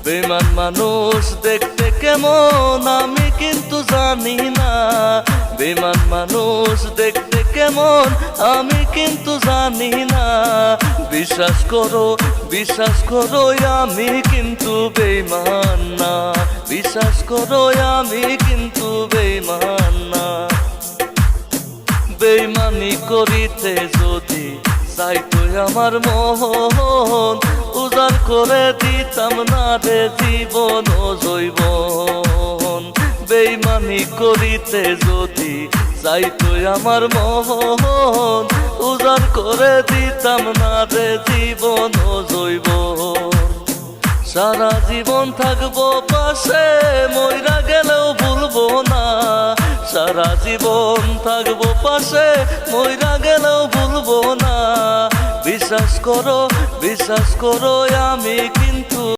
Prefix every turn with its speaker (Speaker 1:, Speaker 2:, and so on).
Speaker 1: বেঈমান মানুষ দেখতে কেমন আমি কিন্তু জানি না, বেঈমান মানুষ দেখতে কেমন আমি কিন্তু জানি না। বিশ্বাস করো আমি কিন্তু বেঈমান না, বিশ্বাস করো আমি কিন্তু বেঈমান না। বেঈমানি করিতে যদি চাইতো আমার মন, উজাড় করে দিতাম না রে জীবন ও জৈবন। বেঈমানি করিতে যদি চাইতো আমার মন, উজাড় করে দিতাম না রে জীবন ও জৈবন। সারা জীবন থাকবো পাশে, মইরা গেলেও ভুলবো না। সারা জীবন থাকবো পাশে, মইরা গেলেও ভুলবো না। বিশ্বাস করো আমি কিন্তু